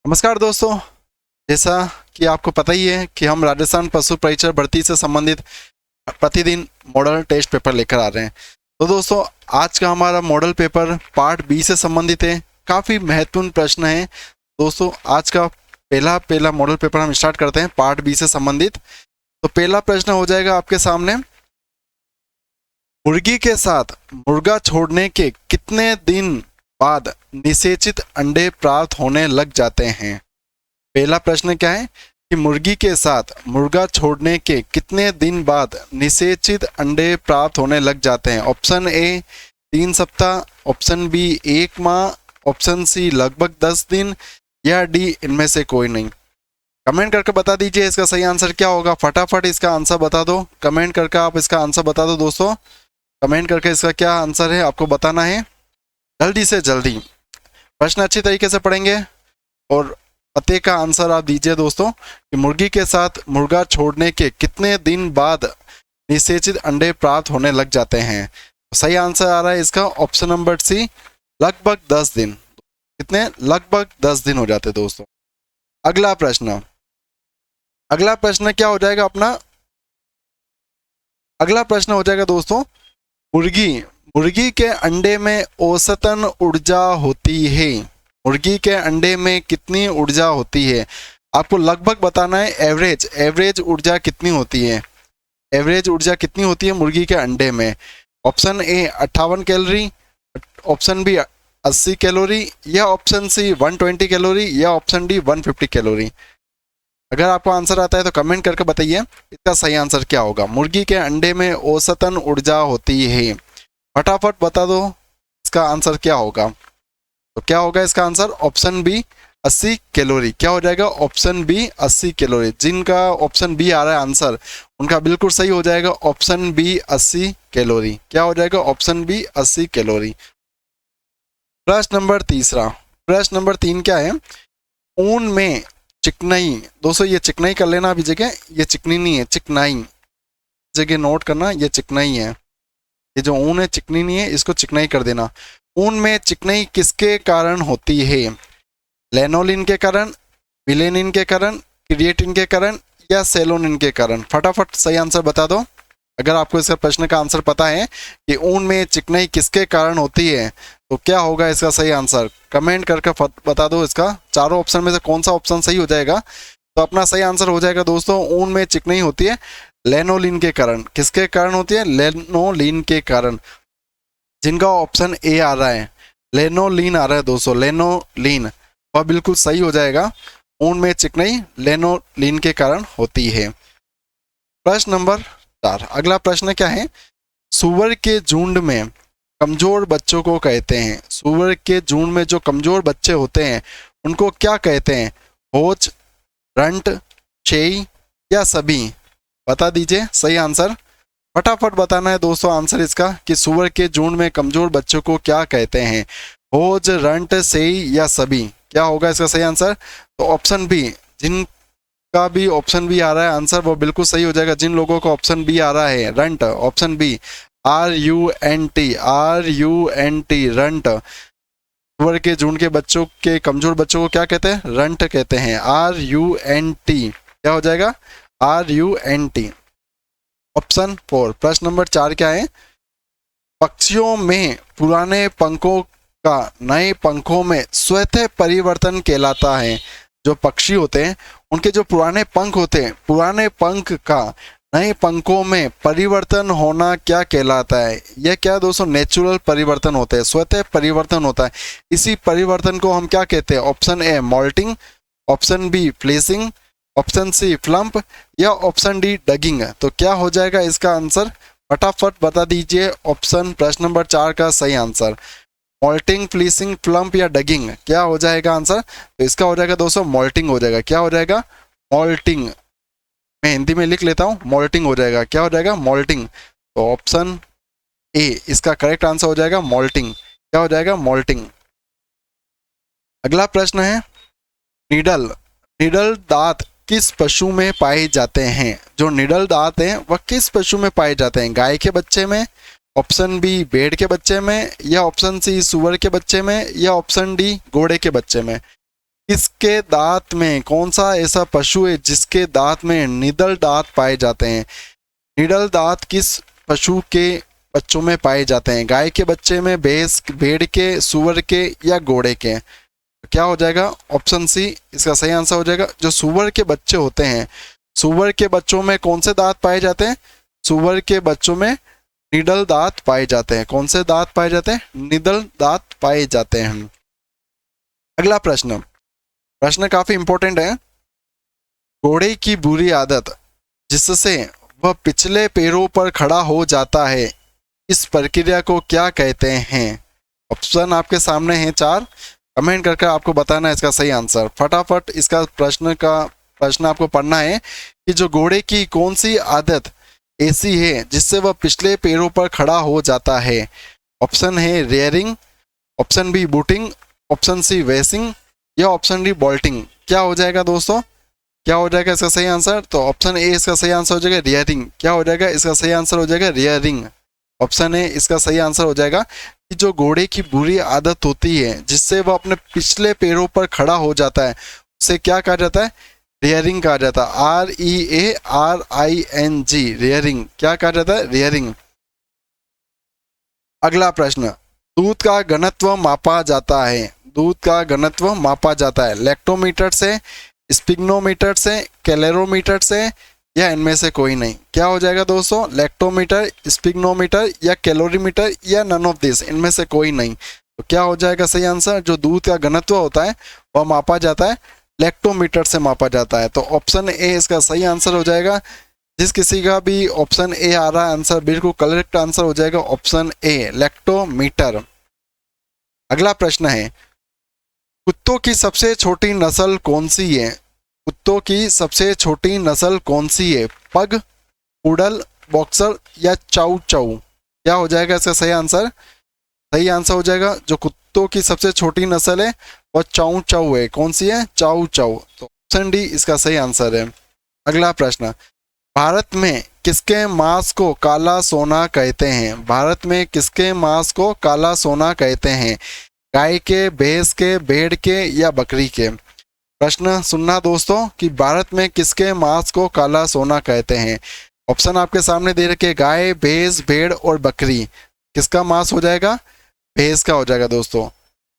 नमस्कार दोस्तों। जैसा कि आपको पता ही है कि हम राजस्थान पशु परीक्षण भर्ती से संबंधित प्रतिदिन मॉडल टेस्ट पेपर लेकर आ रहे हैं। तो दोस्तों, आज का हमारा मॉडल पेपर पार्ट बी से संबंधित है। काफ़ी महत्वपूर्ण प्रश्न है दोस्तों। आज का पहला मॉडल पेपर हम स्टार्ट करते हैं पार्ट बी से संबंधित। तो पहला प्रश्न हो जाएगा आपके सामने, मुर्गी के साथ मुर्गा छोड़ने के कितने दिन बाद निषेचित अंडे प्राप्त होने लग जाते हैं। पहला प्रश्न क्या है कि मुर्गी के साथ मुर्गा छोड़ने के कितने दिन बाद निषेचित अंडे प्राप्त होने लग जाते हैं। ऑप्शन ए 3 सप्ताह, ऑप्शन बी 1 माह, ऑप्शन सी लगभग 10 दिन या डी इनमें से कोई नहीं। कमेंट करके बता दीजिए इसका सही आंसर क्या होगा। फटाफट इसका आंसर बता दो। कमेंट करके आप इसका आंसर बता दो दोस्तों। कमेंट करके इसका क्या आंसर है आपको बताना है, जल्दी से जल्दी। प्रश्न अच्छी तरीके से पढ़ेंगे और पते का आंसर आप दीजिए दोस्तों कि मुर्गी के साथ मुर्गा छोड़ने के कितने दिन बाद निषेचित अंडे प्राप्त होने लग जाते हैं। सही आंसर आ रहा है इसका ऑप्शन नंबर सी, लगभग 10 दिन। कितने? लगभग 10 दिन हो जाते दोस्तों। अगला प्रश्न क्या हो जाएगा अपना? अगला प्रश्न हो जाएगा दोस्तों, मुर्गी के अंडे में औसतन ऊर्जा होती है। मुर्गी के अंडे में कितनी ऊर्जा होती है आपको लगभग बताना है। एवरेज ऊर्जा कितनी होती है? एवरेज ऊर्जा कितनी होती है मुर्गी के अंडे में? Option A 58 calorie, option B 80 calorie या ऑप्शन सी 120 कैलोरी या ऑप्शन डी 150 कैलोरी। अगर आपको आंसर आता है तो कमेंट करके बताइए इसका सही आंसर क्या होगा। मुर्गी के अंडे में औसतन ऊर्जा होती है, फटाफट बता दो इसका आंसर क्या होगा। तो क्या होगा इसका आंसर? Option B 80 calorie. क्या हो जाएगा? Option B 80 calorie. जिनका ऑप्शन बी आ रहा है आंसर उनका बिल्कुल सही हो जाएगा ऑप्शन बी 80 कैलोरी। क्या हो जाएगा? Option B 80 calorie. प्रश्न नंबर तीसरा। प्रश्न नंबर 3 क्या है? ऊन में चिकनाई। दोस्तों ये चिकनाई कर लेना अभी जगह, ये चिकनी नहीं है, चिकनाई जगह नोट करना, ये चिकनाई है। ये जो ऊन है चिकनी नहीं है, इसको चिकनाई कर देना। ऊन में चिकनाई किसके कारण होती है? लेनोलिन के कारण, विलेनिन के कारण, क्रिएटिन के कारण या सेलोनिन के कारण? फटाफट सही आंसर बता दो। अगर आपको इसका प्रश्न का आंसर पता है कि ऊन में चिकनाई किसके कारण होती है तो क्या होगा इसका सही आंसर। कमेंट करके बता दो इसका चारों ऑप्शन में से कौन सा ऑप्शन सही हो जाएगा। तो अपना सही आंसर हो जाएगा दोस्तों, ऊन में चिकनाई होती है लेनोलिन के कारण। किसके कारण होती है? लेनोलिन के कारण। जिनका ऑप्शन ए आ रहा है, लेनोलिन आ रहा है दोस्तों, लेनोलिन, वह बिल्कुल सही हो जाएगा। ऊन में चिकनाई लेनोलिन के कारण होती है। प्रश्न नंबर 4। अगला प्रश्न क्या है? सूअर के झुंड में कमजोर बच्चों को कहते हैं। सूअर के झुंड में जो कमजोर बच्चे होते हैं उनको क्या कहते हैं? होच, रंट, शेई या सभी? बता दीजिए सही आंसर। फटाफट बताना है दोस्तों आंसर इसका कि सूअर के झुंड में कमजोर बच्चों को क्या कहते हैं? होज, रंट, सेई या सभी? क्या होगा इसका सही आंसर? तो ऑप्शन बी, जिनका भी ऑप्शन बी आ रहा है आंसर वो बिल्कुल सही हो जाएगा। जिन लोगों का ऑप्शन बी आ रहा है runt, option B RUNT, runt. सूअर के झुंड के बच्चों के कमजोर बच्चों को क्या कहते हैं? रंट कहते हैं, RUNT। क्या हो जाएगा? RUNT। ऑप्शन 4। प्रश्न नंबर 4 क्या है? पक्षियों में पुराने पंखों का नए पंखों में स्वतः परिवर्तन कहलाता है। जो पक्षी होते हैं उनके जो पुराने पंख होते हैं, पुराने पंख का नए पंखों में परिवर्तन होना क्या कहलाता है? यह क्या दोस्तों? नेचुरल परिवर्तन होते हैं, स्वतः परिवर्तन होता है। इसी परिवर्तन को हम क्या कहते हैं? ऑप्शन ए मॉल्टिंग, ऑप्शन बी फ्लेसिंग, ऑप्शन सी फ्लम्प या ऑप्शन डी डगिंग। तो क्या हो जाएगा इसका आंसर? फटाफट बता दीजिए ऑप्शन प्रश्न नंबर 4 का सही आंसर। मॉल्टिंग, फ्लीसिंग, फ्लम्प या डगिंग? क्या हो जाएगा आंसर? तो इसका हो जाएगा दोस्तों मॉल्टिंग हो जाएगा। क्या हो जाएगा? मॉल्टिंग। मैं हिंदी में लिख लेता हूँ, मॉल्टिंग हो जाएगा। क्या हो जाएगा? मॉल्टिंग। तो ऑप्शन ए इसका करेक्ट आंसर हो जाएगा मॉल्टिंग। क्या हो जाएगा? मॉल्टिंग। अगला प्रश्न है, निडल दांत किस पशु में पाए जाते हैं? जो निडल दांत हैं वह किस पशु में पाए जाते हैं? गाय के बच्चे में, ऑप्शन बी भेड़ के बच्चे में या ऑप्शन सी सुअर के बच्चे में या ऑप्शन डी घोड़े के बच्चे में? जिसके दांत में, कौन सा ऐसा पशु है जिसके दांत में निडल दांत पाए जाते हैं? निडल दांत किस पशु के बच्चों में पाए जाते हैं? गाय के बच्चे में, भैंस, भेड़ के, सुअर के या घोड़े के? क्या हो जाएगा? ऑप्शन सी इसका सही आंसर हो जाएगा। जो सुअर के बच्चे होते हैं, सुअर के बच्चों में कौन से दांत पाए जाते हैं? सुअर के बच्चों में निडल दांत पाए जाते हैं। कौन से दांत पाए जाते हैं? निडल दांत पाए जाते हैं। अगला प्रश्न, प्रश्न काफी इंपॉर्टेंट है। घोड़े की बुरी आदत जिससे वह पिछले पैरों पर खड़ा हो जाता है, इस प्रक्रिया को क्या कहते हैं? ऑप्शन आपके सामने हैं 4, कमेंट करके आपको बताना है इसका सही आंसर। फटाफट इसका प्रश्न आपको पढ़ना है कि जो घोड़े की कौन सी आदत ऐसी है जिससे वह पिछले पैरों पर खड़ा हो जाता है? ऑप्शन है rearing, option B booting, option C वेसिंग या ऑप्शन डी बॉल्टिंग। क्या हो जाएगा दोस्तों? क्या हो जाएगा इसका सही आंसर? तो ऑप्शन ए इसका सही आंसर हो जाएगा रियरिंग। क्या हो जाएगा इसका सही आंसर? हो जाएगा रियरिंग। ऑप्शन ए इसका सही आंसर हो जाएगा कि जो घोड़े की बुरी आदत होती है जिससे वह अपने पिछले पैरों पर खड़ा हो जाता है, उसे क्या कहा जाता है? रियरिंग कहा जाता है। REARING, rearing. क्या कहा जाता है? रियरिंग। अगला प्रश्न, दूध का घनत्व मापा जाता है। दूध का घनत्व मापा जाता है लैक्टोमीटर से, स्पिग्नोमीटर से, कैलोरीमीटर से या इनमें से कोई नहीं? क्या हो जाएगा दोस्तों? लैक्टोमीटर, स्पिग्नोमीटर या कैलोरीमीटर या नन ऑफ दिस, इनमें से कोई नहीं। तो क्या हो जाएगा सही आंसर? जो दूध का घनत्व होता है वह मापा जाता है लैक्टोमीटर से मापा जाता है। तो ऑप्शन ए इसका सही आंसर हो जाएगा। जिस किसी का भी ऑप्शन ए आ रहा है आंसर, बिल्कुल करेक्ट आंसर हो जाएगा ऑप्शन ए, लैक्टोमीटर। अगला प्रश्न है, कुत्तों की सबसे छोटी नस्ल कौन सी है? कुत्तों की सबसे छोटी नस्ल कौन सी है? पग, पुडल, बॉक्सर या चाउ चाउ? क्या हो जाएगा इसका सही आंसर? सही आंसर हो जाएगा जो कुत्तों की सबसे छोटी नस्ल है वो चाउ चाउ है। कौन सी है? चाउ चाउ। तो ऑप्शन डी इसका सही आंसर है। अगला प्रश्न, भारत में किसके मांस को काला सोना कहते हैं? भारत में किसके मांस को काला सोना कहते हैं? गाय के, भैंस के, भेड़ के या बकरी के? प्रश्न सुनना दोस्तों कि भारत में किसके मांस को काला सोना कहते हैं। ऑप्शन आपके सामने दे रखे, गाय, भैंस, भेड़ और बकरी। किसका मांस हो जाएगा? भैंस का हो जाएगा दोस्तों।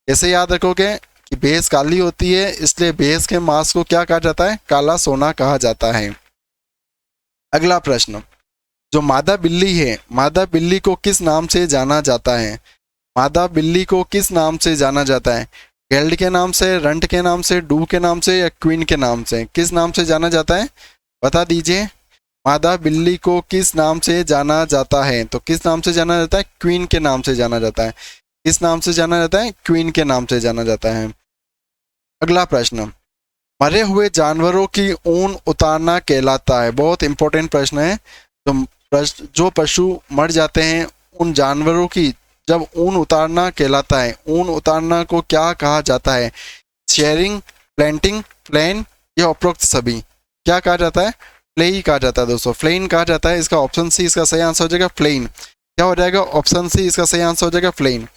ऐसे याद रखोगे कि भैंस काली होती है, इसलिए भैंस के मांस को क्या कहा जाता है? काला सोना कहा जाता है। अगला प्रश्न, जो मादा बिल्ली है, मादा बिल्ली को किस नाम से जाना जाता है? मादा बिल्ली को किस नाम से जाना जाता है? गेल्ड के नाम से, रंट के नाम से, डू के नाम से या क्वीन के नाम से? किस नाम से जाना जाता है? बता दीजिए। मादा बिल्ली को किस नाम से जाना जाता है? तो किस नाम से जाना जाता है? क्वीन के नाम से जाना जाता है। किस नाम से जाना जाता है? क्वीन के नाम से जाना जाता है। अगला प्रश्न, मरे हुए जानवरों की ऊन उतारना कहलाता है। बहुत इंपॉर्टेंट प्रश्न है। जो पशु मर जाते हैं उन जानवरों की जब ऊन उतारना कहलाता है, ऊन उतारना को क्या कहा जाता है? शेयरिंग, प्लेंटिंग, फ्लेन या उपरोक्त सभी? क्या कहा जाता है? फ्लेई कहा जाता है दोस्तों, फ्लेन कहा जाता है। इसका ऑप्शन सी इसका सही आंसर हो जाएगा फ्लेन। क्या हो जाएगा? ऑप्शन सी इसका सही आंसर हो जाएगा फ्लेन।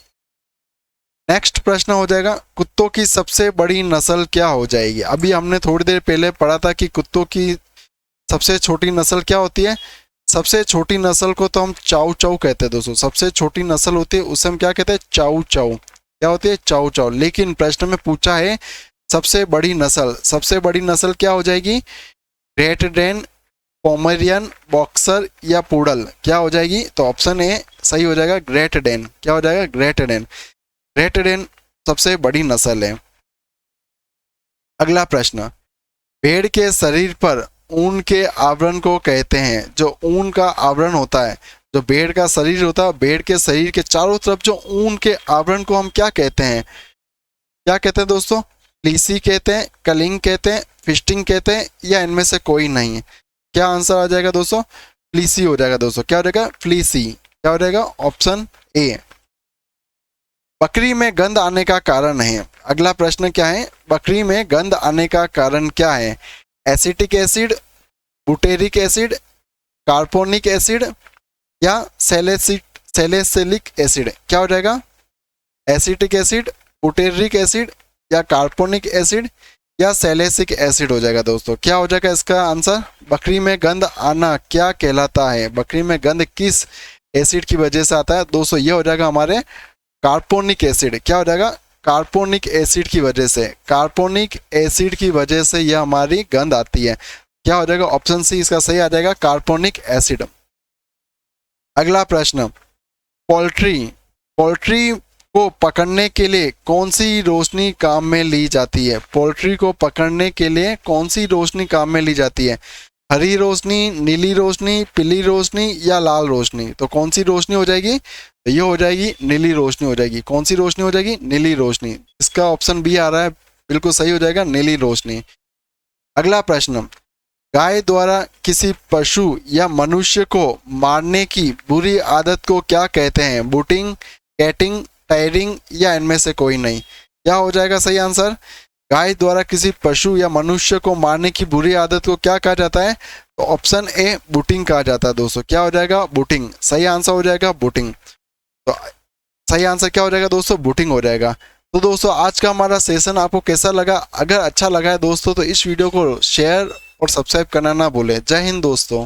नेक्स्ट प्रश्न हो जाएगा, कुत्तों की सबसे बड़ी नस्ल क्या हो जाएगी? अभी हमने थोड़ी देर पहले पढ़ा था कि कुत्तों की सबसे छोटी नस्ल क्या होती है? सबसे छोटी नस्ल को तो हम चाउ चाउ कहते हैं दोस्तों। सबसे छोटी नस्ल होती है उसे हम क्या कहते हैं? चाउ चाउ। क्या होती है? चाउ चाउ। लेकिन प्रश्न में पूछा है सबसे बड़ी नस्ल, सबसे बड़ी नस्ल क्या हो जाएगी? ग्रेट डेन, पोमेरियन, बॉक्सर या पूडल? क्या हो जाएगी? तो ऑप्शन ए सही हो जाएगा, ग्रेट डेन। क्या हो जाएगा? Great Dane. ग्रेट डेन सबसे बड़ी नस्ल है। अगला प्रश्न, भेड़ के शरीर पर ऊन के आवरण को कहते हैं। जो ऊन का आवरण होता है, जो भेड़ का शरीर होता है, भेड़ के शरीर के चारों तरफ जो ऊन के आवरण को हम क्या कहते हैं? क्या कहते हैं दोस्तों? फ्लीसी कहते हैं, कलिंग कहते हैं, फिस्टिंग कहते हैं या इनमें से कोई नहीं? क्या आंसर आ जाएगा दोस्तों? फ्लीसी हो जाएगा दोस्तों। क्या हो जाएगा? फ्लीसी। क्या हो जाएगा? Option A. बकरी में गंध आने का कारण है। अगला प्रश्न क्या है? बकरी में गंध आने का कारण क्या है? Acetic acid, butyric acid, carbonic acid या सैलिसिलिक एसिड? क्या हो जाएगा? एसिटिक एसिड, बुटेरिक एसिड या कार्बोनिक एसिड या सैलिसिक एसिड हो जाएगा दोस्तों। क्या हो जाएगा इसका आंसर? बकरी में गंध आना क्या कहलाता है? बकरी में गंध किस एसिड की वजह से आता है दोस्तों? ये हो जाएगा हमारे कार्बोनिक एसिड। क्या हो जाएगा? कार्बोनिक एसिड की वजह से, कार्बोनिक एसिड की वजह से यह हमारी गंध आती है। क्या हो जाएगा? ऑप्शन सी इसका सही आ जाएगा, कार्बोनिक एसिड। अगला प्रश्न, पोल्ट्री पोल्ट्री को पकड़ने के लिए कौन सी रोशनी काम में ली जाती है? पोल्ट्री को पकड़ने के लिए कौन सी रोशनी काम में ली जाती है? हरी रोशनी, नीली रोशनी, पीली रोशनी या लाल रोशनी? तो कौन सी रोशनी हो जाएगी? ये हो जाएगी नीली रोशनी हो जाएगी। कौन सी रोशनी हो जाएगी? नीली रोशनी। इसका ऑप्शन बी आ रहा है, बिल्कुल सही हो जाएगा, नीली रोशनी। अगला प्रश्न, गाय द्वारा किसी पशु या मनुष्य को मारने की बुरी आदत को क्या कहते हैं? बूटिंग, कैटिंग, टायरिंग या इनमें से कोई नहीं? क्या हो जाएगा सही आंसर? गाय द्वारा किसी पशु या मनुष्य को मारने की बुरी आदत को क्या कहा जाता है? तो ऑप्शन ए बूटिंग कहा जाता है दोस्तों। क्या हो जाएगा? बूटिंग। सही आंसर हो जाएगा बूटिंग। तो सही आंसर क्या हो जाएगा दोस्तों? बूटिंग हो जाएगा। तो दोस्तों आज का हमारा सेशन आपको कैसा लगा? अगर अच्छा लगा है दोस्तों तो इस वीडियो को शेयर और सब्सक्राइब करना ना भूलें। जय हिंद दोस्तों।